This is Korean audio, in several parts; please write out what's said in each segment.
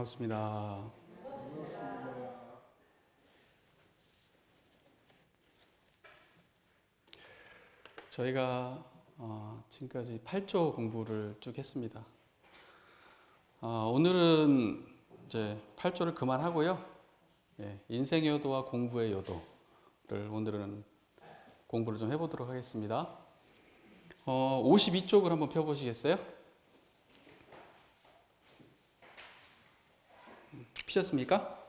반갑습니다. 저희가 지금까지 8조 공부를 쭉 했습니다. 오늘은 이제 8조를 그만하고요. 인생의 요도와 공부의 요도를 오늘은 공부를 좀 해보도록 하겠습니다. 52쪽을 한번 펴보시겠어요? 피셨습니까?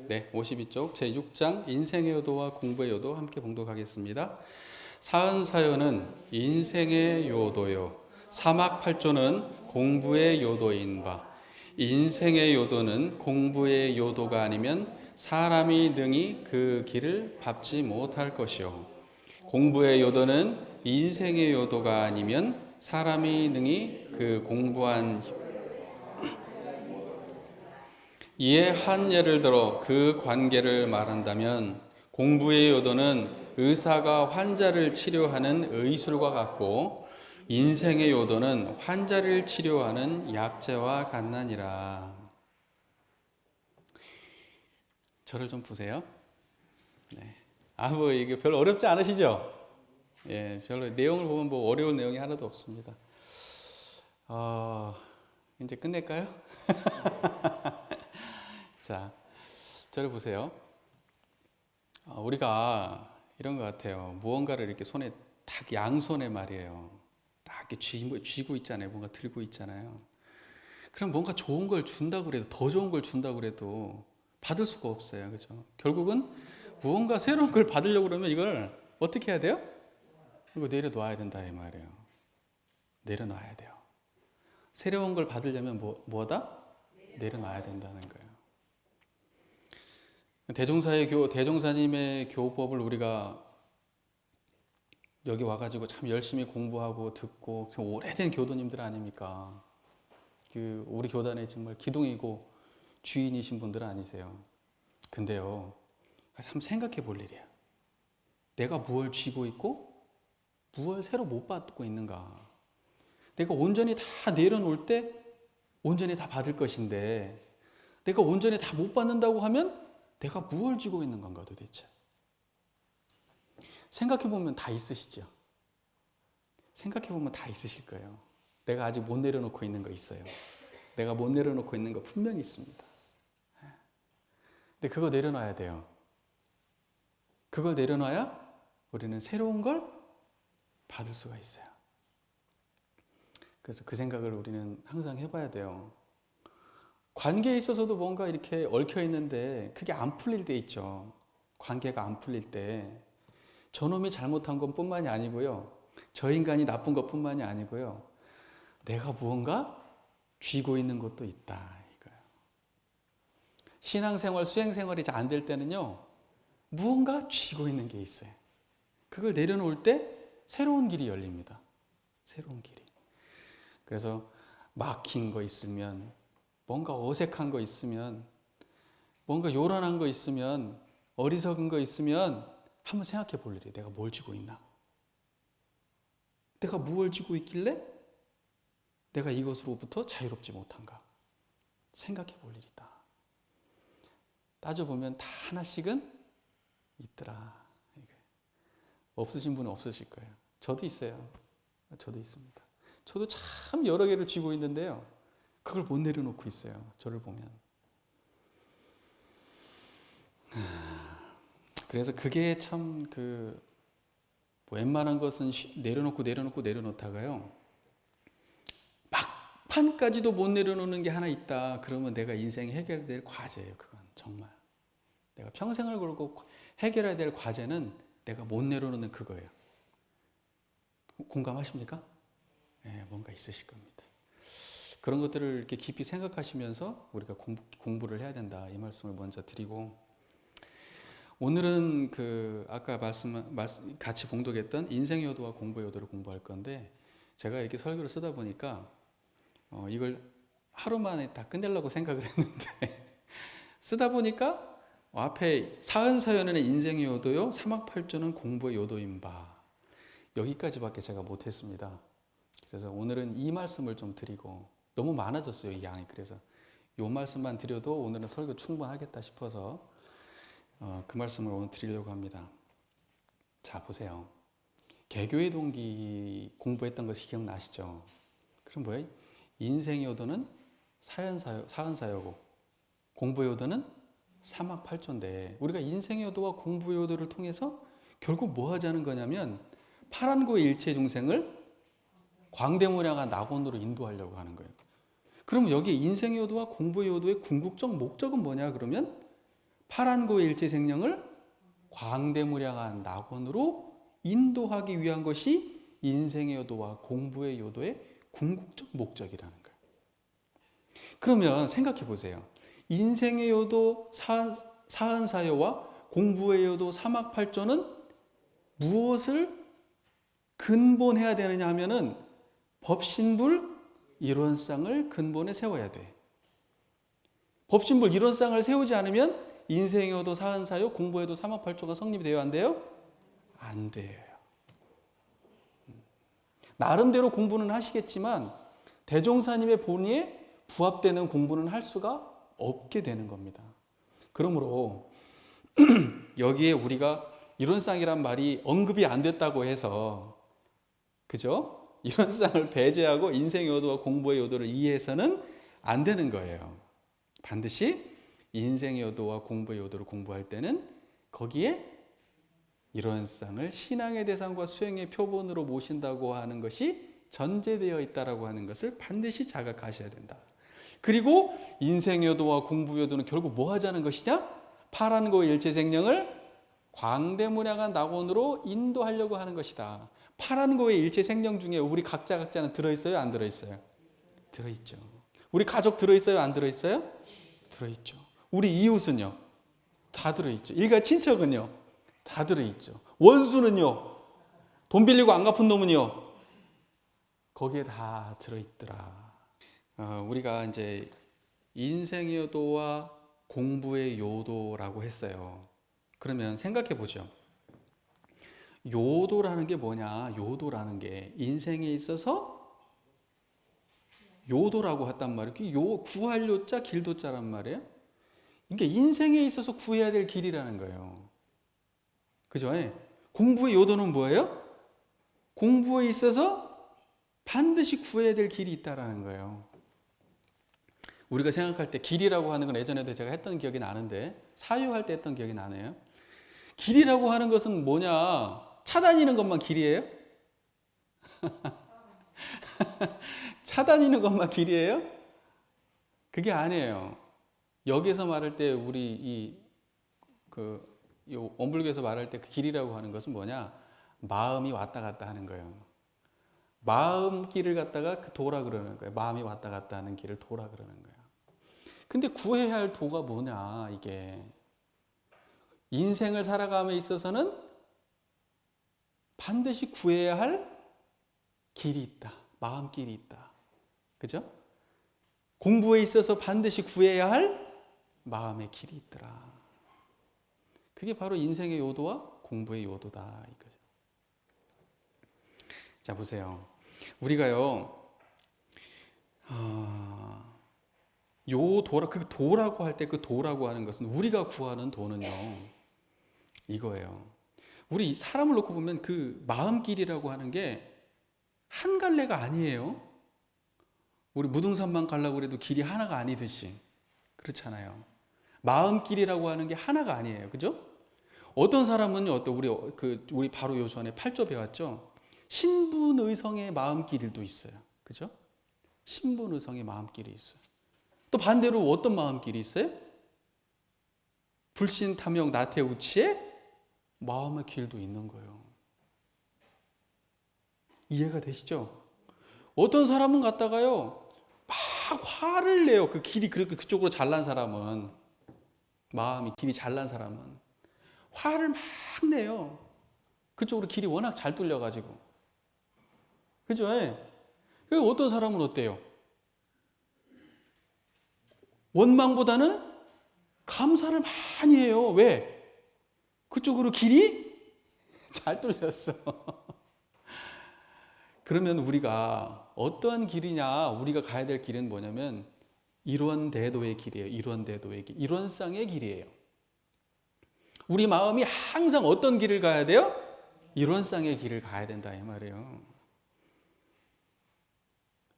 네, 52쪽 제6장 인생의 요도와 공부의 요도 함께 봉독하겠습니다. 사은사요는 인생의 요도요, 사막팔조는 공부의 요도인 바, 인생의 요도는 공부의 요도가 아니면 사람이 능히 그 길을 밟지 못할 것이요, 공부의 요도는 인생의 요도가 아니면 사람이 능히 그 공부한 이에 한 예를 들어 그 관계를 말한다면, 공부의 요도는 의사가 환자를 치료하는 의술과 같고 인생의 요도는 환자를 치료하는 약재와 같나니라. 저를 좀 보세요. 네. 뭐 이게 별로 어렵지 않으시죠? 별로 내용을 보면 뭐 어려운 내용이 하나도 없습니다. 이제 끝낼까요? 자, 저를 보세요. 우리가 이런 것 같아요. 무언가를 이렇게 손에 딱 양손에 말이에요. 딱 이렇게 쥐고 있잖아요. 뭔가 들고 있잖아요. 그럼 뭔가 좋은 걸 준다고 그래도, 더 좋은 걸 준다고 그래도 받을 수가 없어요. 그죠? 결국은 무언가 새로운 걸 받으려고 그러면 이걸 어떻게 해야 돼요? 이거 내려놔야 된다 이 말이에요. 내려놔야 돼요. 새로운 걸 받으려면 뭐다? 내려놔야 된다는 거예요. 대종사님의 교법을 우리가 여기 와가지고 참 열심히 공부하고 듣고 오래된 교도님들 아닙니까? 우리 교단의 정말 기둥이고 주인이신 분들 아니세요? 근데요, 한번 생각해 볼 일이야. 내가 무엇을 쥐고 있고 무엇을 새로 못 받고 있는가? 내가 온전히 다 내려놓을 때 온전히 다 받을 것인데, 내가 온전히 다 못 받는다고 하면 내가 무엇을 쥐고 있는 건가 도대체? 생각해보면 다 있으시죠? 생각해보면 다 있으실 거예요. 내가 아직 못 내려놓고 있는 거 있어요. 내가 못 내려놓고 있는 거 분명히 있습니다. 근데 그거 내려놔야 돼요. 그걸 내려놔야 우리는 새로운 걸 받을 수가 있어요. 그래서 그 생각을 우리는 항상 해봐야 돼요. 관계에 있어서도 뭔가 이렇게 얽혀 있는데 그게 안 풀릴 때 있죠. 관계가 안 풀릴 때 저놈이 잘못한 것 뿐만이 아니고요, 저 인간이 나쁜 것 뿐만이 아니고요, 내가 무언가 쥐고 있는 것도 있다 이거예요. 신앙생활, 수행생활이 잘 안 될 때는요, 무언가 쥐고 있는 게 있어요. 그걸 내려놓을 때 새로운 길이 열립니다. 새로운 길이. 그래서 막힌 거 있으면, 뭔가 어색한 거 있으면, 뭔가 요란한 거 있으면, 어리석은 거 있으면 한번 생각해 볼 일이에요. 내가 뭘 쥐고 있나? 내가 무엇을 쥐고 있길래 내가 이것으로부터 자유롭지 못한가? 생각해 볼 일이다. 따져보면 다 하나씩은 있더라. 없으신 분은 없으실 거예요. 저도 있어요. 저도 있습니다. 저도 참 여러 개를 쥐고 있는데요, 그걸 못 내려놓고 있어요. 저를 보면. 그래서 그게 참 웬만한 것은 내려놓다가요, 막판까지도 못 내려놓는 게 하나 있다. 그러면 내가 인생에 해결해야 될 과제예요. 그건 정말. 내가 평생을 걸고 해결해야 될 과제는 내가 못 내려놓는 그거예요. 공감하십니까? 네, 뭔가 있으실 겁니다. 그런 것들을 이렇게 깊이 생각하시면서 우리가 공부를 해야 된다 이 말씀을 먼저 드리고, 오늘은 아까 같이 봉독했던 인생의 요도와 공부의 요도를 공부할 건데, 제가 이렇게 설교를 쓰다 보니까 이걸 하루 만에 다 끝내려고 생각을 했는데 쓰다 보니까 앞에 사은사요는 인생의 요도요, 사막팔조는 공부의 요도인 바, 여기까지밖에 제가 못했습니다. 그래서 오늘은 이 말씀을 좀 드리고, 너무 많아졌어요 이 양이. 그래서 요 말씀만 드려도 오늘은 설교 충분하겠다 싶어서 그 말씀을 오늘 드리려고 합니다. 자, 보세요. 개교의 동기 공부했던 것이 기억나시죠? 그럼 뭐예요? 인생의 요도는 사흔사여고 공부의 요도는 삼학팔조인데, 우리가 인생의 요도와 공부의 요도를 통해서 결국 뭐 하자는 거냐면 파란고의 일체 중생을 광대무량한 낙원으로 인도하려고 하는 거예요. 그러면 여기 인생의 요도와 공부의 요도의 궁극적 목적은 뭐냐 그러면 파란고의 일체 생명을 광대무량한 낙원으로 인도하기 위한 것이 인생의 요도와 공부의 요도의 궁극적 목적이라는 거예요. 그러면 생각해 보세요. 인생의 요도 사흔사여와 공부의 요도 삼학팔조는 무엇을 근본해야 되느냐 하면은 법신불 일원상을 근본에 세워야 돼. 법신불 일원상을 세우지 않으면 인생의 요도 사흔사여 공부의 요도 삼학팔조가 성립이 돼요, 안 돼요? 안 돼요. 나름대로 공부는 하시겠지만 대종사님의 본의에 부합되는 공부는 할 수가 없게 되는 겁니다. 그러므로 여기에 우리가 일원상이란 말이 언급이 안 됐다고 해서, 그죠? 일원상을 배제하고 인생의 요도와 공부의 요도를 이해해서는 안 되는 거예요. 반드시 인생의 요도와 공부의 요도를 공부할 때는 거기에 일원상을 신앙의 대상과 수행의 표본으로 모신다고 하는 것이 전제되어 있다라고 하는 것을 반드시 자각하셔야 된다. 그리고 인생의 요도와 공부의 요도는 결국 뭐 하자는 것이냐? 파란고의 일체생명을 광대무량한 낙원으로 인도하려고 하는 것이다. 파란고의 일체생명 중에 우리 각자는 들어있어요? 안 들어있어요? 들어있죠. 우리 가족 들어있어요? 안 들어있어요? 들어있죠. 우리 이웃은요? 다 들어있죠. 일가 친척은요? 다 들어있죠. 원수는요? 돈 빌리고 안 갚은 놈은요? 거기에 다 들어있더라. 우리가 이제 인생의 요도와 공부의 요도라고 했어요. 그러면 생각해 보죠. 요도라는 게 뭐냐? 요도라는 게 인생에 있어서 요도라고 했단 말이에요. 구할 요자, 길도자란 말이에요. 이게 인생에 있어서 구해야 될 길이라는 거예요. 그죠? 공부의 요도는 뭐예요? 공부에 있어서 반드시 구해야 될 길이 있다라는 거예요. 우리가 생각할 때 길이라고 하는 건 예전에도 제가 했던 기억이 나는데, 사유할 때 했던 기억이 나네요. 길이라고 하는 것은 뭐냐? 차 다니는 것만 길이에요? 차 다니는 것만 길이에요? 그게 아니에요. 여기서 말할 때 우리 원불교에서 말할 때 그 길이라고 하는 것은 뭐냐? 마음이 왔다 갔다 하는 거예요. 마음 길을 갖다가 그 도라 그러는 거예요. 마음이 왔다 갔다 하는 길을 도라 그러는 거예요. 근데 구해야 할 도가 뭐냐, 이게. 인생을 살아감에 있어서는 반드시 구해야 할 길이 있다. 마음길이 있다. 그죠? 공부에 있어서 반드시 구해야 할 마음의 길이 있더라. 그게 바로 인생의 요도와 공부의 요도다, 이거죠. 자, 보세요. 우리가요, 도라고 할 때 그 도라고 하는 것은, 우리가 구하는 도는요, 이거예요. 우리 사람을 놓고 보면 그 마음길이라고 하는 게 한 갈래가 아니에요. 우리 무등산만 가려고 그래도 길이 하나가 아니듯이. 그렇잖아요. 마음길이라고 하는 게 하나가 아니에요. 그죠? 어떤 사람은요, 우리 바로 요 전에 8조 배웠죠? 신분의성의 마음길도 있어요. 그죠? 신분의성의 마음길이 있어요. 또 반대로 어떤 마음길이 있어요? 불신, 탐욕, 나태, 우치의 마음의 길도 있는 거예요. 이해가 되시죠? 어떤 사람은 갔다가요, 막 화를 내요. 그 길이 그렇게 그쪽으로 잘난 사람은, 마음이 길이 잘난 사람은 화를 막 내요. 그쪽으로 길이 워낙 잘 뚫려가지고. 그죠? 그리고 어떤 사람은 어때요? 원망보다는 감사를 많이 해요. 왜? 그쪽으로 길이 잘 뚫렸어. 그러면 우리가 어떠한 길이냐, 우리가 가야 될 길은 뭐냐면 일원대도의 길이에요. 일원대도의 길. 일원상의 길이에요. 우리 마음이 항상 어떤 길을 가야 돼요? 일원상의 길을 가야 된다 이 말이에요.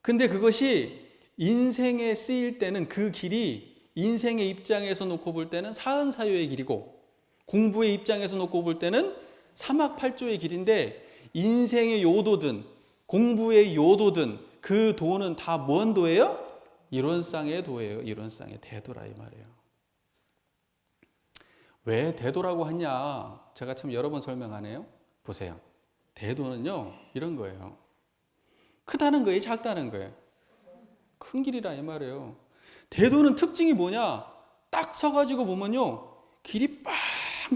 근데 그것이 인생에 쓰일 때는 그 길이 인생의 입장에서 놓고 볼 때는 사은사요의 길이고 공부의 입장에서 놓고 볼 때는 사막팔조의 길인데 인생의 요도든 공부의 요도든 그 도는 다 뭔 도예요? 일원상의 도예요. 일원상의 대도라 이 말이에요. 왜 대도라고 하냐? 제가 참 여러 번 설명하네요. 보세요. 대도는요 이런 거예요. 크다는 거예요? 작다는 거예요? 큰 길이라 이 말이에요. 대도는 특징이 뭐냐? 딱 서가지고 보면요 길이 빵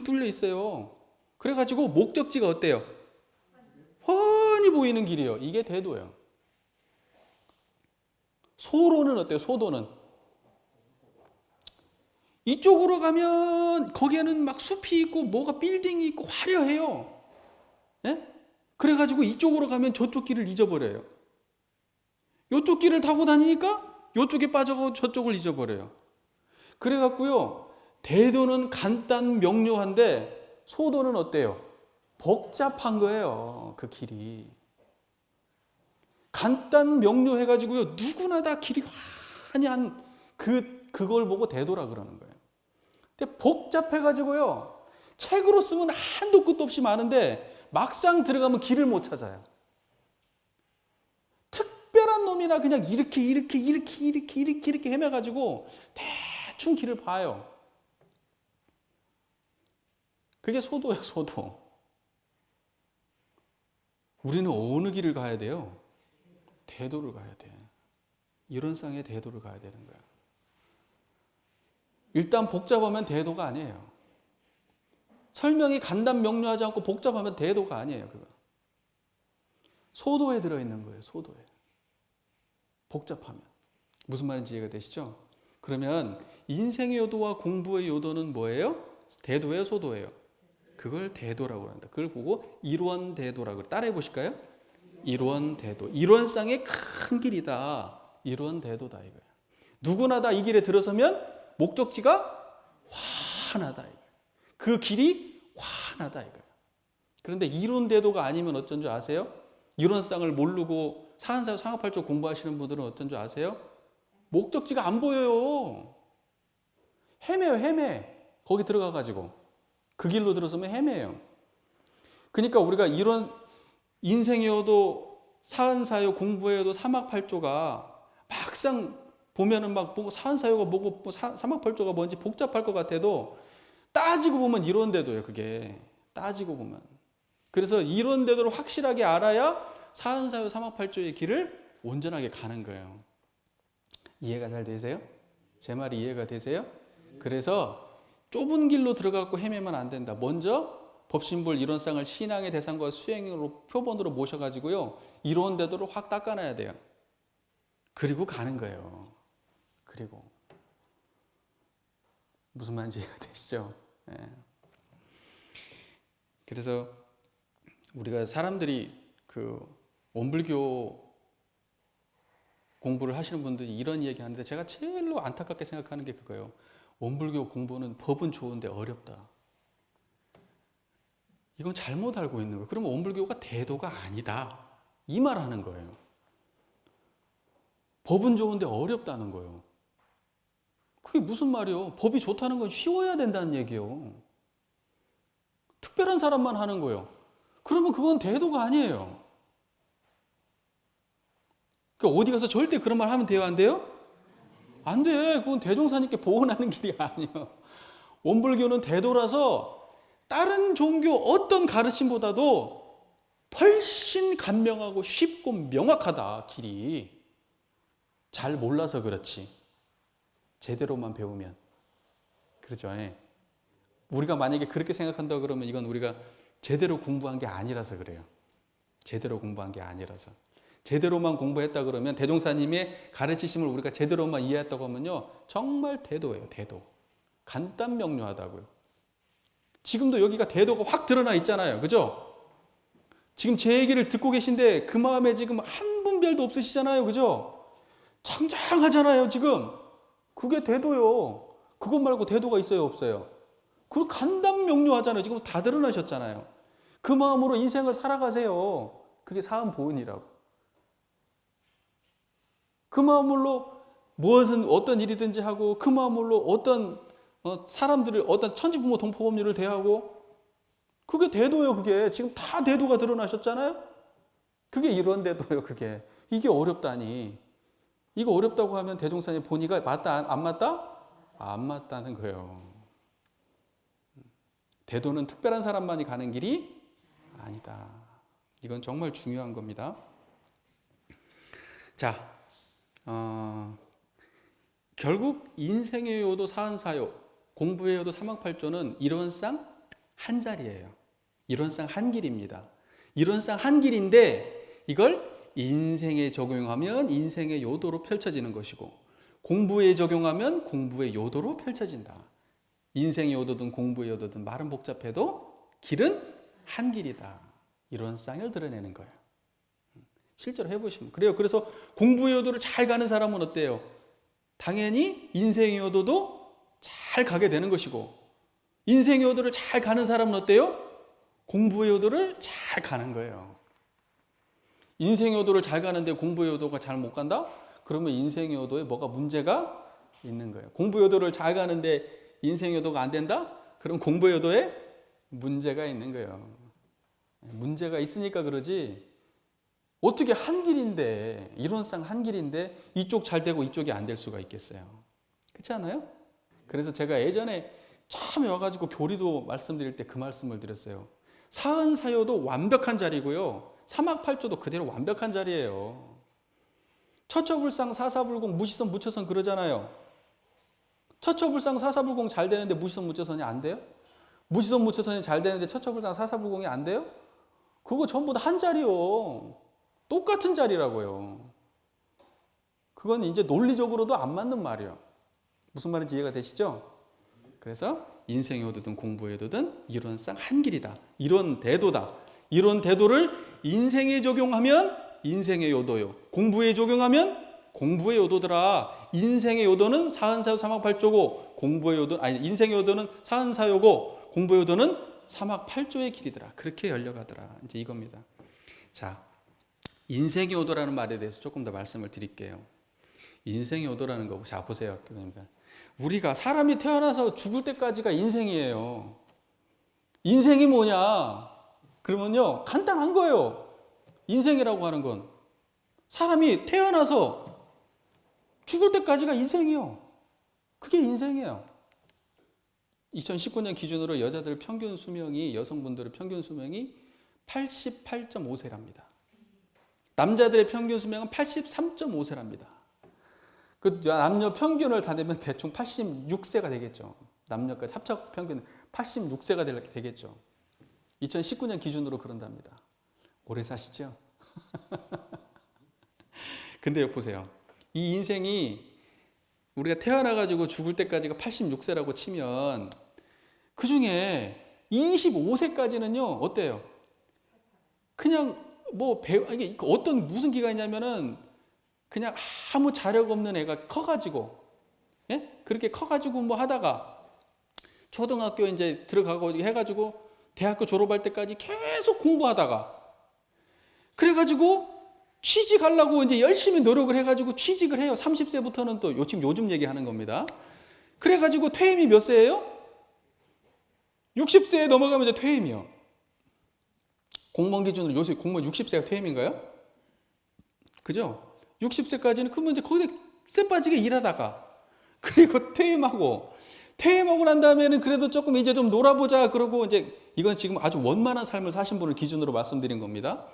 뚫려 있어요. 그래가지고 목적지가 어때요? 훤히 보이는 길이에요. 이게 대도예요. 소로는 어때요? 소도는 이쪽으로 가면 거기에는 막 숲이 있고 뭐가 빌딩이 있고 화려해요. 네? 그래가지고 이쪽으로 가면 저쪽 길을 잊어버려요. 이쪽 길을 타고 다니니까 이쪽에 빠져가고 저쪽을 잊어버려요. 그래갖고요 대도는 간단 명료한데 소도는 어때요? 복잡한 거예요. 그 길이 간단 명료해가지고요 누구나 다 길이 환히 한 그걸 보고 대도라 그러는 거예요. 근데 복잡해가지고요 책으로 쓰면 한도 끝도 없이 많은데 막상 들어가면 길을 못 찾아요. 특별한 놈이나 그냥 이렇게 헤매가지고 대충 길을 봐요. 그게 소도예요. 소도. 우리는 어느 길을 가야 돼요? 대도를 가야 돼. 일원상의 대도를 가야 되는 거야. 일단 복잡하면 대도가 아니에요. 설명이 간단 명료하지 않고 복잡하면 대도가 아니에요. 그거. 소도에 들어있는 거예요. 소도에. 복잡하면. 무슨 말인지 이해가 되시죠? 그러면 인생의 요도와 공부의 요도는 뭐예요? 대도예요? 소도예요? 그걸 대도라고 한다. 그걸 보고 일원대도라고 따라해 보실까요? 일원대도. 일원상의 큰 길이다. 일원대도다 이거예요. 누구나 다 이 길에 들어서면 목적지가 환하다 이거예요. 그 길이 환하다 이거예요. 그런데 일원대도가 아니면 어쩐 줄 아세요? 일원상을 모르고 사한사요 상하팔조 공부하시는 분들은 어쩐 줄 아세요? 목적지가 안 보여요. 헤매요. 헤매. 거기 들어가가지고 그 길로 들어서면 헤매요. 그러니까 우리가 이런 인생이어도 사은사요 공부에도 사막팔조가 막상 보면은 막 보고 사은사요가 뭐고 사막팔조가 뭔지 복잡할 것 같아도 따지고 보면 이론대도예요. 그게 따지고 보면. 그래서 이론대도를 확실하게 알아야 사은사요 사막팔조의 길을 온전하게 가는 거예요. 이해가 잘 되세요? 제 말이 이해가 되세요? 그래서 좁은 길로 들어가고 헤매면 안 된다. 먼저 법신불 이론상을 신앙의 대상과 수행으로 표본으로 모셔가지고요 이론대도를 확 닦아놔야 돼요. 그리고 가는 거예요. 그리고 무슨 말인지 이해가 되시죠? 네. 그래서 우리가 사람들이 그 원불교 공부를 하시는 분들이 이런 얘기 하는데 제가 제일로 안타깝게 생각하는 게 그거예요. 원불교 공부는 법은 좋은데 어렵다. 이건 잘못 알고 있는 거예요. 그러면 원불교가 대도가 아니다. 이 말 하는 거예요. 법은 좋은데 어렵다는 거예요. 그게 무슨 말이에요? 법이 좋다는 건 쉬워야 된다는 얘기예요. 특별한 사람만 하는 거예요. 그러면 그건 대도가 아니에요. 그러니까 어디 가서 절대 그런 말 하면 돼요? 안 돼요? 안 돼. 그건 대종사님께 보호하는 길이 아니에요. 원불교는 대도라서 다른 종교 어떤 가르침보다도 훨씬 간명하고 쉽고 명확하다. 길이. 잘 몰라서 그렇지. 제대로만 배우면. 그렇죠. 우리가 만약에 그렇게 생각한다 그러면 이건 우리가 제대로 공부한 게 아니라서 그래요. 제대로 공부한 게 아니라서. 제대로만 공부했다 그러면 대종사님의 가르치심을 우리가 제대로만 이해했다고 하면요 정말 대도예요. 대도. 간단 명료하다고요. 지금도 여기가 대도가 확 드러나 있잖아요. 그죠? 지금 제 얘기를 듣고 계신데 그 마음에 지금 한 분별도 없으시잖아요. 그죠? 청장하잖아요. 지금. 그게 대도요. 그것 말고 대도가 있어요, 없어요? 그 간단명료하잖아요. 지금 다 드러나셨잖아요. 그 마음으로 인생을 살아가세요. 그게 사은보은이라고. 그 마음으로 무엇은 어떤 일이든지 하고 그 마음으로 어떤 사람들을 어떤 천지부모 동포법률을 대하고 그게 대도요. 그게 지금 다 대도가 드러나셨잖아요. 그게 이런 대도요. 그게 이게 어렵다니. 이거 어렵다고 하면 대종사님 본의가 맞다 안 맞다? 안 맞다는 거예요. 대도는 특별한 사람만이 가는 길이 아니다. 이건 정말 중요한 겁니다. 자, 결국 인생의 요도 사은사요, 공부의 요도 사막팔조는 이론상 한 자리예요. 이론상 한 길입니다. 이론상 한 길인데 이걸 인생에 적용하면 인생의 요도로 펼쳐지는 것이고 공부에 적용하면 공부의 요도로 펼쳐진다. 인생의 요도든 공부의 요도든 말은 복잡해도 길은 한 길이다. 이론상을 드러내는 거예요. 실제로 해보시면 그래요. 그래서 공부의 요도를 잘 가는 사람은 어때요? 당연히 인생의 요도도 잘 가게 되는 것이고 인생의 요도를 잘 가는 사람은 어때요? 공부의 요도를 잘 가는 거예요. 인생의 요도를 잘 가는데 공부의 요도가 잘 못 간다? 그러면 인생의 요도에 뭐가 문제가 있는 거예요. 공부 요도를 잘 가는데 인생의 요도가 안 된다? 그럼 공부의 요도에 문제가 있는 거예요. 문제가 있으니까 그러지 어떻게 한 길인데 이론상 한 길인데 이쪽 잘 되고 이쪽이 안 될 수가 있겠어요. 그렇지 않아요? 그래서 제가 예전에 처음에 와가지고 교리도 말씀드릴 때 그 말씀을 드렸어요. 사은사요도 완벽한 자리고요. 사막팔조도 그대로 완벽한 자리예요. 처처불상 사사불공 무시선 무처선 그러잖아요. 처처불상 사사불공 잘 되는데 무시선 무처선이 안 돼요? 무시선 무처선이 잘 되는데 처처불상 사사불공이 안 돼요? 그거 전부 다 한 자리요. 똑같은 자리라고요. 그건 이제 논리적으로도 안 맞는 말이에요. 무슨 말인지 이해가 되시죠? 그래서 인생의 요도든 공부의 요도든 이론상 한 길이다. 이론 대도다. 이론 대도를 인생에 적용하면 인생의 요도요. 공부에 적용하면 공부의 요도더라. 인생의 요도는 사은사요 사막팔조고 공부의 요도 인생의 요도는 사은사요고 공부의 요도는 사막팔조의 길이더라. 그렇게 열려가더라. 이제 이겁니다. 자, 인생의 요도라는 말에 대해서 조금 더 말씀을 드릴게요. 인생의 요도라는 거, 자 보세요. 우리가 사람이 태어나서 죽을 때까지가 인생이에요. 인생이 뭐냐? 그러면요, 간단한 거예요. 인생이라고 하는 건 사람이 태어나서 죽을 때까지가 인생이요. 그게 인생이에요. 2019년 기준으로 여자들 평균 수명이 여성분들의 평균 수명이 88.5세랍니다. 남자들의 평균 수명은 83.5세랍니다. 그 남녀 평균을 다 내면 대충 86세가 되겠죠. 남녀까지 합쳐 평균 86세가 되겠죠. 2019년 기준으로 그런답니다. 오래 사시죠? 근데 보세요. 이 인생이 우리가 태어나가지고 죽을 때까지가 86세라고 치면 그 중에 25세까지는요, 어때요? 그냥 이게 어떤 무슨 기간이냐면은 그냥 아무 자력 없는 애가 커가지고, 예? 그렇게 커가지고 뭐 하다가 초등학교 이제 들어가고 해가지고 대학교 졸업할 때까지 계속 공부하다가 그래가지고 취직하려고 이제 열심히 노력을 해가지고 취직을 해요. 30세부터는 또 요즘 얘기하는 겁니다. 그래가지고 퇴임이 몇 세예요? 60세에 넘어가면 이제 퇴임이요. 공무원 기준으로 요새 공무원 60세가 퇴임인가요? 그죠? 60세까지는 그러면 이제 거기에 쎄 빠지게 일하다가 그리고 퇴임하고 난 다음에는 그래도 조금 이제 좀 놀아보자 그러고 이제 이건 지금 아주 원만한 삶을 사신 분을 기준으로 말씀드린 겁니다.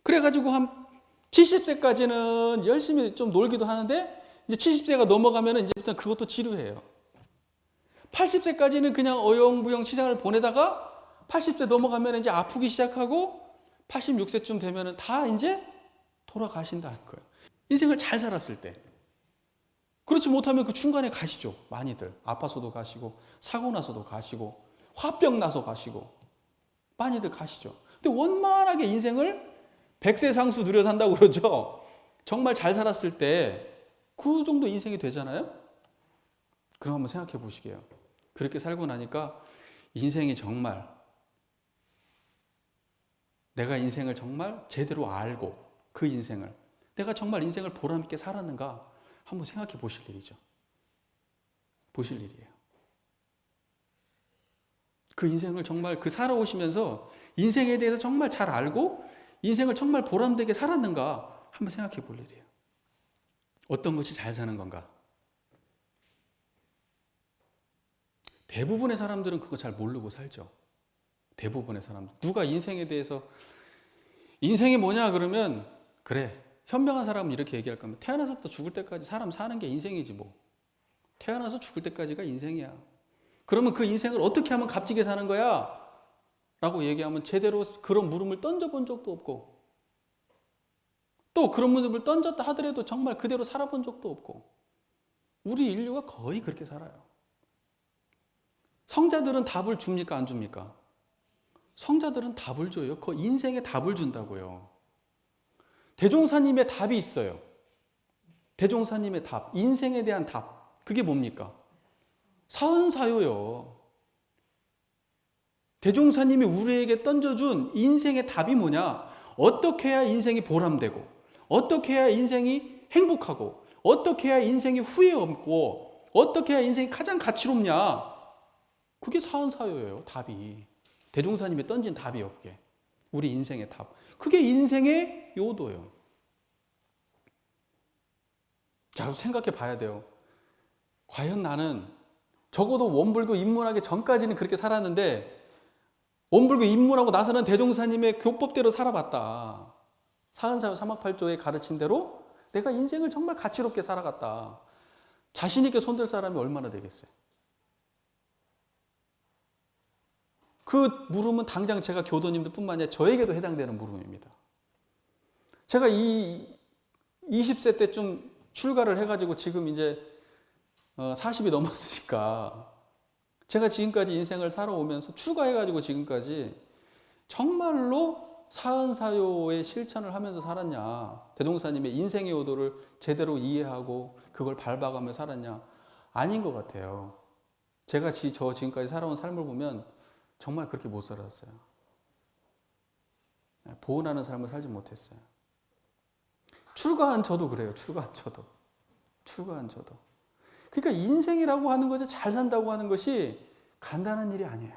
그래가지고 한 70세까지는 열심히 좀 놀기도 하는데 이제 70세가 넘어가면은 이제부터 그것도 지루해요. 80세까지는 그냥 어영부영 시장을 보내다가 80세 넘어가면 이제 아프기 시작하고 86세쯤 되면은 다 이제 돌아가신다는 거예요. 인생을 잘 살았을 때. 그렇지 못하면 그 중간에 가시죠. 많이들. 아파서도 가시고, 사고 나서도 가시고, 화병 나서 가시고, 많이들 가시죠. 근데 원만하게 인생을 100세 상수 누려 산다고 그러죠. 정말 잘 살았을 때 그 정도 인생이 되잖아요. 그럼 한번 생각해 보시게요. 그렇게 살고 나니까 인생이 정말 내가 인생을 정말 제대로 알고 그 인생을 내가 정말 인생을 보람 있게 살았는가 한번 생각해 보실 일이죠. 보실 일이에요. 그 인생을 정말 그 살아오시면서 인생에 대해서 정말 잘 알고 인생을 정말 보람되게 살았는가 한번 생각해 볼 일이에요. 어떤 것이 잘 사는 건가? 대부분의 사람들은 그거 잘 모르고 살죠. 대부분의 사람들. 누가 인생에 대해서 인생이 뭐냐 그러면 그래. 현명한 사람은 이렇게 얘기할 겁니다. 태어나서부터 죽을 때까지 사람 사는 게 인생이지 뭐. 태어나서 죽을 때까지가 인생이야. 그러면 그 인생을 어떻게 하면 값지게 사는 거야? 라고 얘기하면 제대로 그런 물음을 던져본 적도 없고 또 그런 물음을 던졌다 하더라도 정말 그대로 살아본 적도 없고 우리 인류가 거의 그렇게 살아요. 성자들은 답을 줍니까? 안 줍니까? 성자들은 답을 줘요. 그 인생에 답을 준다고요. 대종사님의 답이 있어요. 대종사님의 답, 인생에 대한 답. 그게 뭡니까? 사은사요요. 대종사님이 우리에게 던져준 인생의 답이 뭐냐? 어떻게 해야 인생이 보람되고, 어떻게 해야 인생이 행복하고, 어떻게 해야 인생이 후회 없고, 어떻게 해야 인생이 가장 가치롭냐? 그게 사은사요예요, 답이. 대종사님이 던진 답이요, 그게. 우리 인생의 답. 그게 인생의 요도예요. 자, 생각해 봐야 돼요. 과연 나는 적어도 원불교 입문하기 전까지는 그렇게 살았는데 원불교 입문하고 나서는 대종사님의 교법대로 살아봤다. 사은사요 삼학팔조의 가르침대로 내가 인생을 정말 가치롭게 살아갔다. 자신 있게 손들 사람이 얼마나 되겠어요? 그 물음은 당장 제가 교도님들 뿐만 아니라 저에게도 해당되는 물음입니다. 제가 이 20세 때쯤 출가를 해가지고 지금 이제 40이 넘었으니까 제가 지금까지 인생을 살아오면서 출가해가지고 지금까지 정말로 사은사요의 실천을 하면서 살았냐, 대종사님의 인생의 요도를 제대로 이해하고 그걸 밟아가며 살았냐? 아닌 것 같아요. 제가 저 지금까지 살아온 삶을 보면 정말 그렇게 못 살았어요. 보온하는 삶을 살지 못했어요. 출가한 저도 그래요. 출가한 저도. 그러니까 인생이라고 하는 것이 잘 산다고 하는 것이 간단한 일이 아니에요.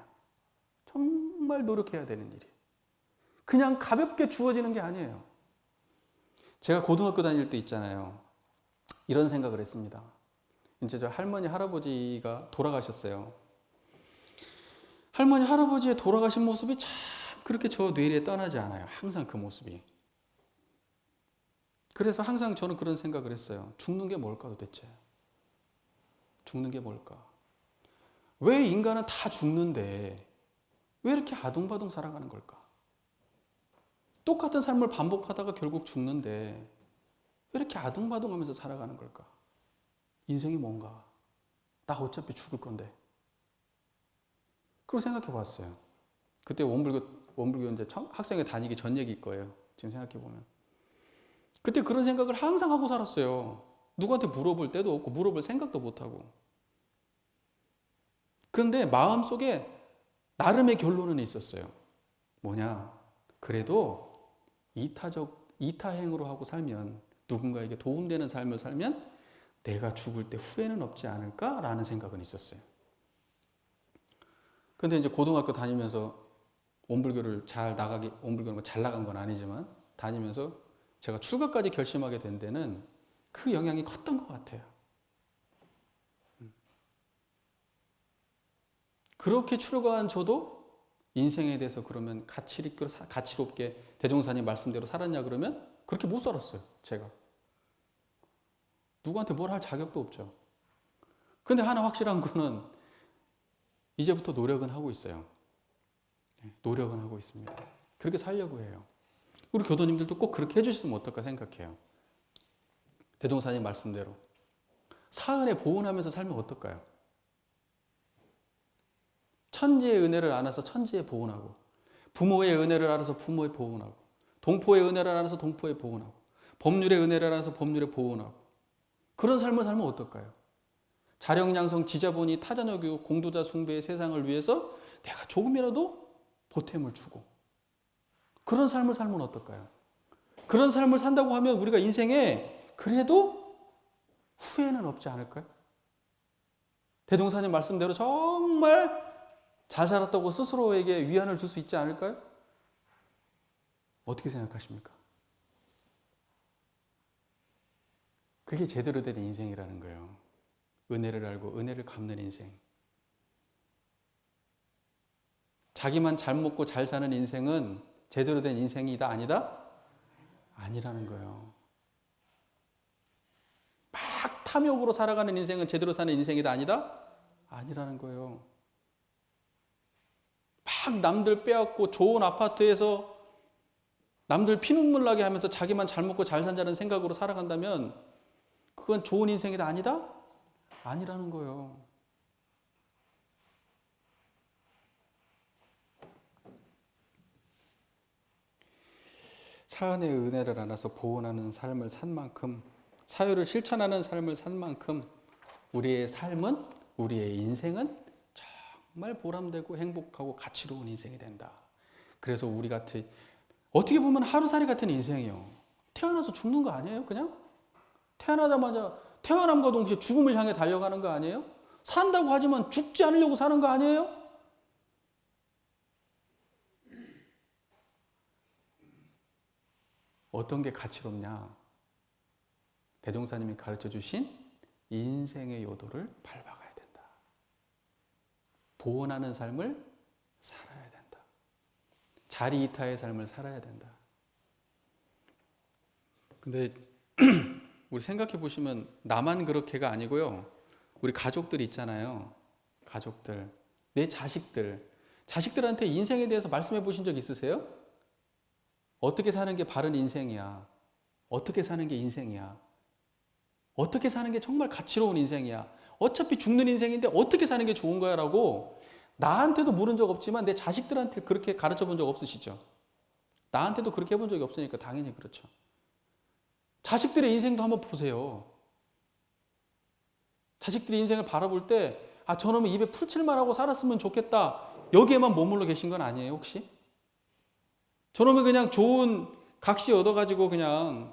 정말 노력해야 되는 일이에요. 그냥 가볍게 주어지는 게 아니에요. 제가 고등학교 다닐 때 있잖아요. 이런 생각을 했습니다. 이제 저 할머니, 할아버지가 돌아가셨어요. 할머니, 할아버지의 돌아가신 모습이 참 그렇게 저 뇌리에 떠나지 않아요. 항상 그 모습이. 그래서 항상 저는 그런 생각을 했어요. 죽는 게 뭘까 도대체? 죽는 게 뭘까? 왜 인간은 다 죽는데 왜 이렇게 아둥바둥 살아가는 걸까? 똑같은 삶을 반복하다가 결국 죽는데 왜 이렇게 아둥바둥 하면서 살아가는 걸까? 인생이 뭔가? 나 어차피 죽을 건데. 그리고 생각해 봤어요. 그때 원불교 이제 학생회 다니기 전 얘기일 거예요. 지금 생각해 보면. 그때 그런 생각을 항상 하고 살았어요. 누구한테 물어볼 때도 없고 물어볼 생각도 못 하고. 그런데 마음속에 나름의 결론은 있었어요. 뭐냐? 그래도 이타행으로 하고 살면 누군가에게 도움되는 삶을 살면 내가 죽을 때 후회는 없지 않을까라는 생각은 있었어요. 근데 이제 고등학교 다니면서 원불교를 원불교는 잘 나간 건 아니지만 다니면서 제가 출가까지 결심하게 된 데는 그 영향이 컸던 것 같아요. 그렇게 출가한 저도 인생에 대해서 그러면 가치롭게 대종사님 말씀대로 살았냐 그러면 그렇게 못 살았어요. 제가. 누구한테 뭘 할 자격도 없죠. 근데 하나 확실한 거는 이제부터 노력은 하고 있어요. 노력은 하고 있습니다. 그렇게 살려고 해요. 우리 교도님들도 꼭 그렇게 해주셨으면 어떨까 생각해요. 대종사님 말씀대로. 사은에 보온하면서 살면 어떨까요? 천지의 은혜를 알아서 천지에 보온하고, 부모의 은혜를 알아서 부모에 보온하고, 동포의 은혜를 알아서 동포에 보온하고, 법률의 은혜를 알아서 법률에 보온하고, 그런 삶을 살면 어떨까요? 자령양성, 지자본의, 타자녀 교육, 공도자 숭배의 세상을 위해서 내가 조금이라도 보탬을 주고 그런 삶을 살면 어떨까요? 그런 삶을 산다고 하면 우리가 인생에 그래도 후회는 없지 않을까요? 대종사님 말씀대로 정말 잘 살았다고 스스로에게 위안을 줄 수 있지 않을까요? 어떻게 생각하십니까? 그게 제대로 된 인생이라는 거예요. 은혜를 알고 은혜를 갚는 인생. 자기만 잘 먹고 잘 사는 인생은 제대로 된 인생이다 아니다? 아니라는 거예요. 막 탐욕으로 살아가는 인생은 제대로 사는 인생이다 아니다? 아니라는 거예요. 막 남들 빼앗고 좋은 아파트에서 남들 피눈물 나게 하면서 자기만 잘 먹고 잘 산다는 생각으로 살아간다면 그건 좋은 인생이다 아니다? 아니라는 거예요. 사안의 은혜를 안아서 보온하는 삶을 산 만큼, 사유를 실천하는 삶을 산 만큼 우리의 삶은, 우리의 인생은 정말 보람되고 행복하고 가치로운 인생이 된다. 그래서 우리 같은, 어떻게 보면 하루살이 같은 인생이요. 태어나서 죽는 거 아니에요? 그냥? 태어나자마자 태어남과 동시에 죽음을 향해 달려가는 거 아니에요? 산다고 하지만 죽지 않으려고 사는 거 아니에요? 어떤 게 가치롭냐? 대종사님이 가르쳐 주신 인생의 요도를 밟아가야 된다. 보온하는 삶을 살아야 된다. 자리이타의 삶을 살아야 된다. 근데 우리 생각해 보시면 나만 그렇게가 아니고요. 우리 가족들 있잖아요. 가족들, 내 자식들. 자식들한테 인생에 대해서 말씀해 보신 적 있으세요? 어떻게 사는 게 바른 인생이야. 어떻게 사는 게 인생이야. 어떻게 사는 게 정말 가치로운 인생이야. 어차피 죽는 인생인데 어떻게 사는 게 좋은 거야 라고 나한테도 물은 적 없지만 내 자식들한테 그렇게 가르쳐 본 적 없으시죠? 나한테도 그렇게 해본 적이 없으니까 당연히 그렇죠. 자식들의 인생도 한번 보세요. 자식들의 인생을 바라볼 때 저놈의 입에 풀칠만 하고 살았으면 좋겠다. 여기에만 머물러 계신 건 아니에요 혹시? 저놈이 그냥 좋은 각시 얻어가지고 그냥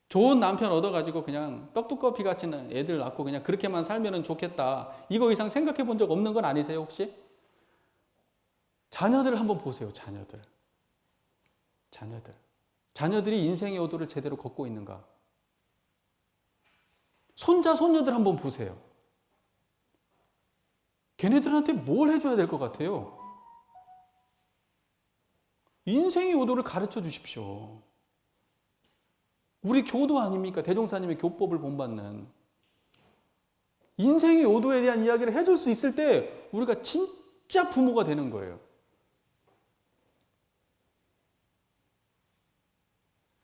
좋은 남편 얻어가지고 그냥 떡두꺼비 같은 애들 낳고 그냥 그렇게만 살면 좋겠다. 이거 이상 생각해 본 적 없는 건 아니세요 혹시? 자녀들 한번 보세요. 자녀들이 인생의 오도를 제대로 걷고 있는가? 손자, 손녀들 한번 보세요. 걔네들한테 뭘 해줘야 될 것 같아요? 인생의 오도를 가르쳐 주십시오. 우리 교도 아닙니까? 대종사님의 교법을 본받는. 인생의 오도에 대한 이야기를 해줄 수 있을 때 우리가 진짜 부모가 되는 거예요.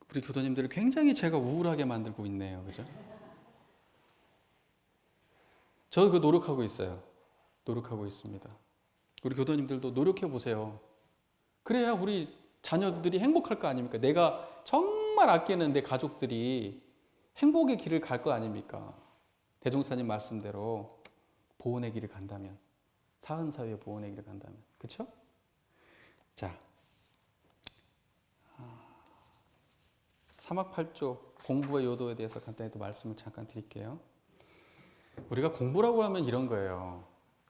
우리 교도님들을 굉장히 제가 우울하게 만들고 있네요. 그죠? 저 그거 노력하고 있어요. 노력하고 있습니다. 우리 교도님들도 노력해 보세요. 그래야 우리 자녀들이 행복할 거 아닙니까? 내가 정말 아끼는 내 가족들이 행복의 길을 갈 거 아닙니까? 대종사님 말씀대로 보온의 길을 간다면, 사은사회의 보온의 길을 간다면, 그렇죠? 자, 사막팔조 공부의 요도에 대해서 간단히 또 말씀을 잠깐 드릴게요. 우리가 공부라고 하면 이런 거예요.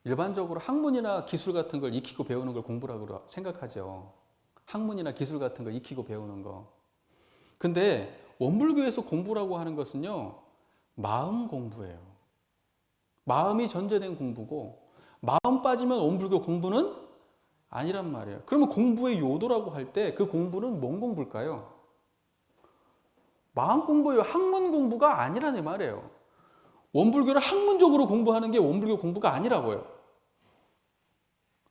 일반적으로 학문이나 기술 같은 걸 익히고 배우는 걸 공부라고 생각하죠. 학문이나 기술 같은 걸 익히고 배우는 거. 근데 원불교에서 공부라고 하는 것은요, 마음 공부예요. 마음이 전제된 공부고, 마음 빠지면 원불교 공부는 아니란 말이에요. 그러면 공부의 요도라고 할 때 그 공부는 뭔 공부일까요? 마음 공부예요. 학문 공부가 아니라는 말이에요. 원불교를 학문적으로 공부하는 게 원불교 공부가 아니라고요.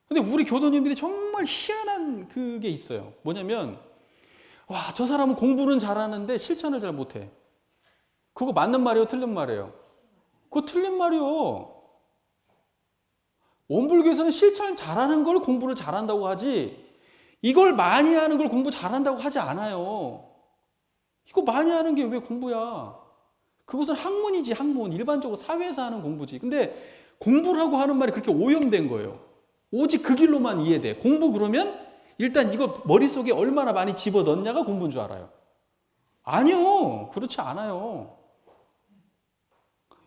근데 우리 교도님들이 정말 희한한 그게 있어요. 뭐냐면, 와, 저 사람은 공부는 잘하는데 실천을 잘 못해. 그거 맞는 말이에요? 틀린 말이에요? 그거 틀린 말이요. 원불교에서는 실천 잘하는 걸 공부를 잘한다고 하지, 이걸 많이 하는 걸 공부 잘한다고 하지 않아요. 이거 많이 하는 게 왜 공부야? 그것은 학문이지, 학문. 일반적으로 사회에서 하는 공부지. 근데 공부라고 하는 말이 그렇게 오염된 거예요. 오직 그 길로만 이해돼. 공부 그러면 일단 이거 머릿속에 얼마나 많이 집어넣냐가 공부인 줄 알아요. 아니요. 그렇지 않아요.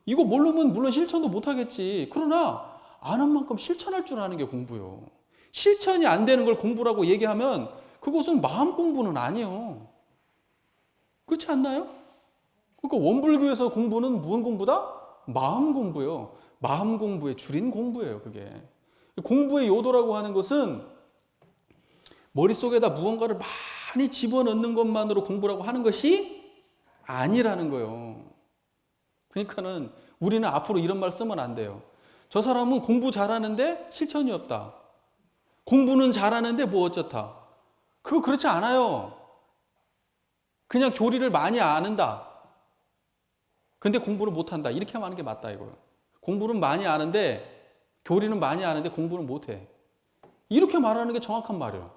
이거 모르면 물론 실천도 못하겠지. 그러나 아는 만큼 실천할 줄 아는 게 공부요. 실천이 안 되는 걸 공부라고 얘기하면 그것은 마음 공부는 아니에요. 그렇지 않나요? 그러니까 원불교에서 공부는 무슨 공부다? 마음 공부요. 마음 공부의 줄인 공부예요, 그게. 공부의 요도라고 하는 것은 머릿속에다 무언가를 많이 집어넣는 것만으로 공부라고 하는 것이 아니라는 거예요. 그러니까는 우리는 앞으로 이런 말 쓰면 안 돼요. 저 사람은 공부 잘하는데 실천이 없다. 공부는 잘하는데 뭐 어쩌다. 그거 그렇지 않아요. 그냥 교리를 많이 아는다. 근데 공부를 못한다. 이렇게 하는 게 맞다 이거예요. 공부는 많이 아는데 교리는 많이 아는데 공부는 못해. 이렇게 말하는 게 정확한 말이에요.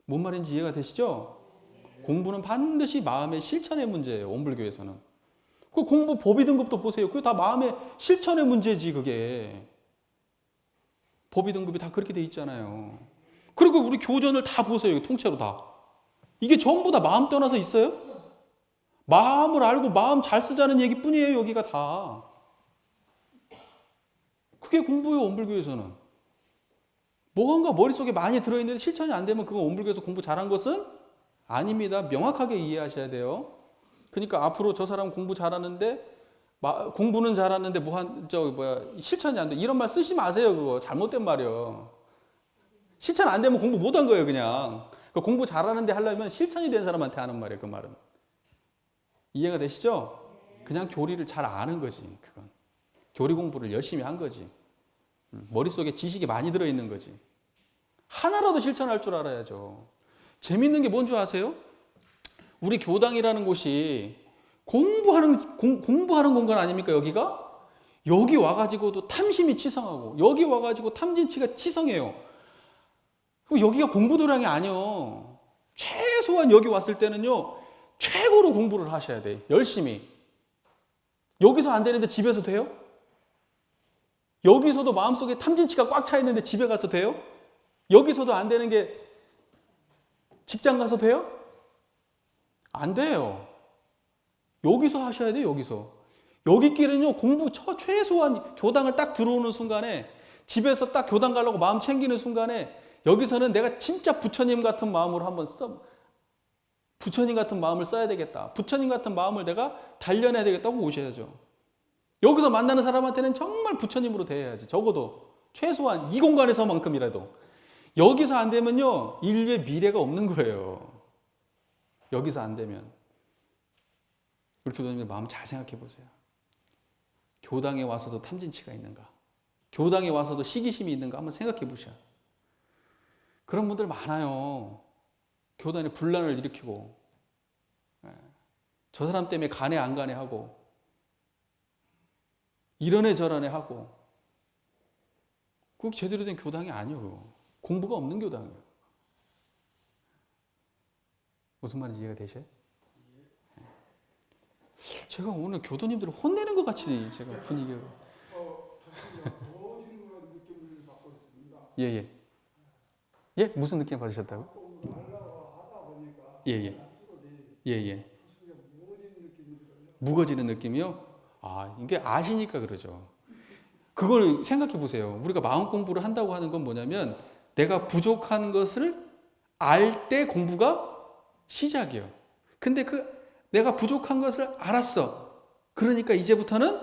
뭔 말인지 이해가 되시죠? 공부는 반드시 마음의 실천의 문제예요. 원불교에서는. 그 공부 법의 등급도 보세요. 그게 다 마음의 실천의 문제지 그게. 법의 등급이 다 그렇게 돼 있잖아요. 그리고 우리 교전을 다 보세요. 통째로 다. 이게 전부 다 마음 떠나서 있어요? 마음을 알고 마음 잘 쓰자는 얘기뿐이에요. 여기가 다. 그게 공부예요. 원불교에서는. 뭔가 머릿속에 많이 들어있는데 실천이 안 되면 그거 원불교에서 공부 잘한 것은 아닙니다. 명확하게 이해하셔야 돼요. 그러니까 앞으로 저 사람 공부 잘하는데 공부는 잘하는데 실천이 안 돼. 이런 말 쓰지 마세요. 그거 잘못된 말이에요. 실천 안 되면 공부 못한 거예요. 그냥. 공부 잘하는데 하려면 실천이 된 사람한테 하는 말이에요. 그 말은. 이해가 되시죠? 그냥 교리를 잘 아는 거지. 그건. 교리 공부를 열심히 한 거지. 머릿속에 지식이 많이 들어있는 거지. 하나라도 실천할 줄 알아야죠. 재밌는 게 뭔 줄 아세요? 우리 교당이라는 곳이 공부하는 공간 아닙니까, 여기가? 여기 와가지고도 탐심이 치성하고, 여기 와가지고 탐진치가 치성해요. 그럼 여기가 공부도량이 아니요. 최소한 여기 왔을 때는요, 최고로 공부를 하셔야 돼. 열심히. 여기서 안 되는데 집에서 돼요? 여기서도 마음속에 탐진치가 꽉 차 있는데 집에 가서 돼요? 여기서도 안 되는 게 직장 가서 돼요? 안 돼요. 여기서 하셔야 돼요, 여기서. 여기 길은요, 공부 최소한 교당을 딱 들어오는 순간에 집에서 딱 교당 가려고 마음 챙기는 순간에 여기서는 내가 진짜 부처님 같은 마음으로 한번 부처님 같은 마음을 써야 되겠다. 부처님 같은 마음을 내가 단련해야 되겠다고 오셔야죠. 여기서 만나는 사람한테는 정말 부처님으로 대해야지. 적어도 최소한 이 공간에서만큼이라도. 여기서 안 되면요, 인류의 미래가 없는 거예요. 여기서 안 되면. 우리 교도님들 마음 잘 생각해 보세요. 교당에 와서도 탐진치가 있는가? 교당에 와서도 시기심이 있는가? 한번 생각해 보셔. 그런 분들 많아요. 교단에 분란을 일으키고, 저 사람 때문에 가네 안 가네 하고, 이러네 저러네 하고, 그거 제대로 된 교당이 아니에요. 공부가 없는 교당이에요. 무슨 말인지 이해가 되셔요? 제가 오늘 교도님들을 혼내는 것 같이 제가 분위기를. 예. 예? 무슨 느낌 받으셨다고? 예. 무거워지는 느낌이요? 아, 이게 아시니까 그러죠. 그걸 생각해 보세요. 우리가 마음 공부를 한다고 하는 건 뭐냐면 내가 부족한 것을 알 때 공부가 시작이에요. 근데 내가 부족한 것을 알았어. 그러니까 이제부터는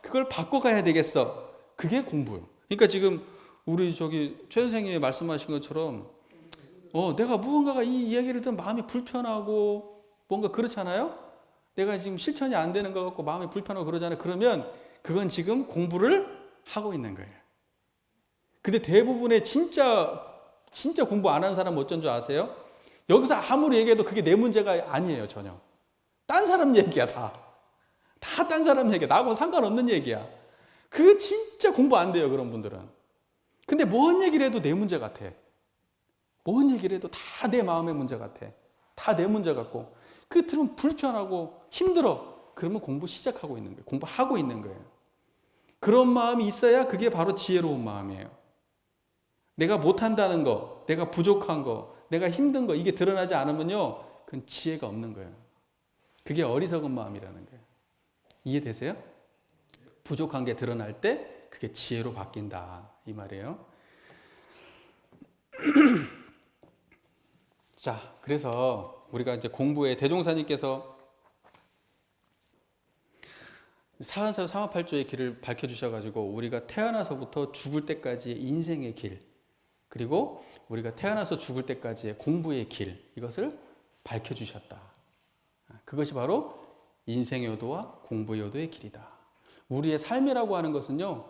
그걸 바꿔가야 되겠어. 그게 공부예요. 그러니까 지금 우리 최 선생님이 말씀하신 것처럼 내가 무언가가 이 이야기를 듣면 마음이 불편하고 뭔가 그렇잖아요. 내가 지금 실천이 안 되는 것 같고 마음이 불편하고 그러잖아요. 그러면 그건 지금 공부를 하고 있는 거예요. 근데 대부분의 진짜 공부 안 하는 사람은 어쩐 줄 아세요? 여기서 아무리 얘기해도 그게 내 문제가 아니에요, 전혀. 딴 사람 얘기야, 다. 다 딴 사람 얘기야. 나하고 상관없는 얘기야. 그거 진짜 공부 안 돼요, 그런 분들은. 근데 뭔 얘기를 해도 내 문제 같아. 뭔 얘기를 해도 다 내 마음의 문제 같아. 다 내 문제 같고. 그게 들으면 불편하고 힘들어. 그러면 공부 시작하고 있는 거예요. 공부하고 있는 거예요. 그런 마음이 있어야 그게 바로 지혜로운 마음이에요. 내가 못한다는 거, 내가 부족한 거, 내가 힘든 거 이게 드러나지 않으면요, 그건 지혜가 없는 거예요. 그게 어리석은 마음이라는 거예요. 이해되세요? 부족한 게 드러날 때 그게 지혜로 바뀐다 이 말이에요. 자, 그래서 우리가 이제 공부에 대종사님께서 사한사 삼합팔조의 길을 밝혀주셔가지고 우리가 태어나서부터 죽을 때까지의 인생의 길, 그리고 우리가 태어나서 죽을 때까지의 공부의 길, 이것을 밝혀주셨다. 그것이 바로 인생의 요도와 공부의 요도의 길이다. 우리의 삶이라고 하는 것은요,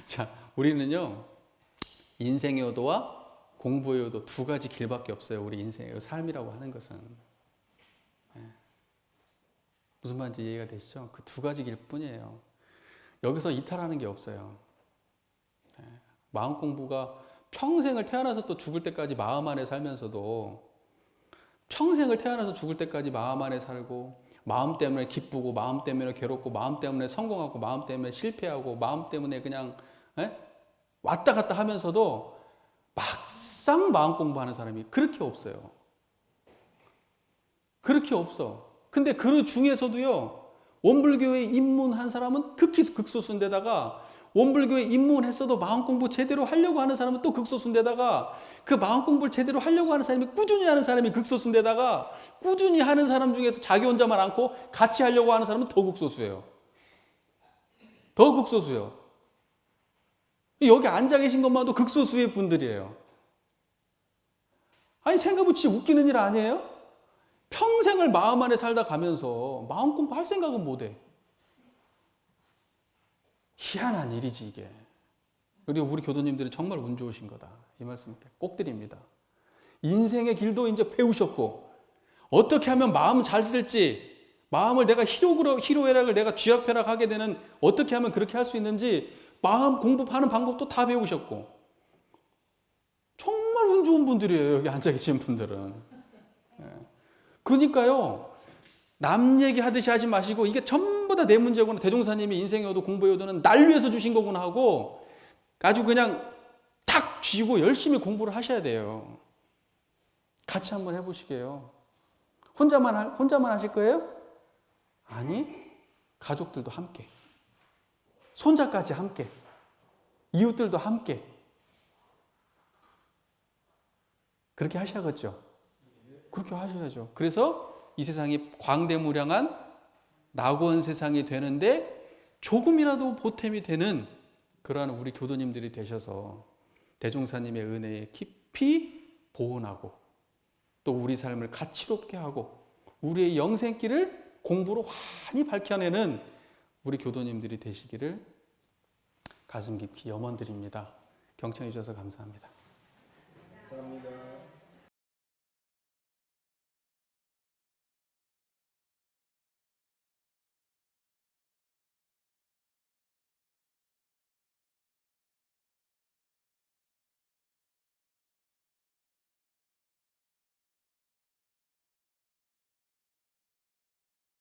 자, 우리는요, 인생의 요도와 공부의 요도 두 가지 길밖에 없어요. 우리 인생의 삶이라고 하는 것은. 무슨 말인지 이해가 되시죠? 그 두 가지 길 뿐이에요. 여기서 이탈하는 게 없어요. 마음 공부가 평생을 태어나서 또 죽을 때까지 마음 안에 살면서도 평생을 태어나서 죽을 때까지 마음 안에 살고 마음 때문에 기쁘고 마음 때문에 괴롭고 마음 때문에 성공하고 마음 때문에 실패하고 마음 때문에 그냥 왔다 갔다 하면서도 막상 마음 공부하는 사람이 그렇게 없어요. 그렇게 없어. 근데 그 중에서도요, 원불교에 입문한 사람은 극히 극소수인데다가 원불교에 입문했어도 마음 공부 제대로 하려고 하는 사람은 또 극소수인데다가 그 마음 공부를 제대로 하려고 하는 사람이 꾸준히 하는 사람이 극소수인데다가 꾸준히 하는 사람 중에서 자기 혼자만 않고 같이 하려고 하는 사람은 더 극소수예요. 더 극소수요. 여기 앉아 계신 것만도 극소수의 분들이에요. 아니 생각보다 진짜 웃기는 일 아니에요? 평생을 마음 안에 살다 가면서 마음 공부할 생각은 못해. 희한한 일이지 이게. 그리고 우리 교도님들이 정말 운 좋으신 거다. 이 말씀 꼭 드립니다. 인생의 길도 이제 배우셨고 어떻게 하면 마음 잘 쓸지, 마음을 내가 희로애락을 내가 쥐약펴락하게 되는 어떻게 하면 그렇게 할 수 있는지 마음 공부하는 방법도 다 배우셨고 정말 운 좋은 분들이에요. 여기 앉아 계신 분들은. 그러니까요, 남 얘기하듯이 하지 마시고 이게 전부 다 내 문제구나. 대종사님이 인생의 요도 공부의 요도는 날 위해서 주신 거구나 하고 아주 그냥 탁 쥐고 열심히 공부를 하셔야 돼요. 같이 한번 해보시게요. 혼자만 하실 거예요? 아니, 가족들도 함께, 손자까지 함께, 이웃들도 함께 그렇게 하셔야겠죠. 그렇게 하셔야죠. 그래서 이 세상이 광대무량한 낙원 세상이 되는데 조금이라도 보탬이 되는 그러한 우리 교도님들이 되셔서 대종사님의 은혜에 깊이 보온하고 또 우리 삶을 가치롭게 하고 우리의 영생길을 공부로 환히 밝혀내는 우리 교도님들이 되시기를 가슴 깊이 염원드립니다. 경청해 주셔서 감사합니다. 감사합니다.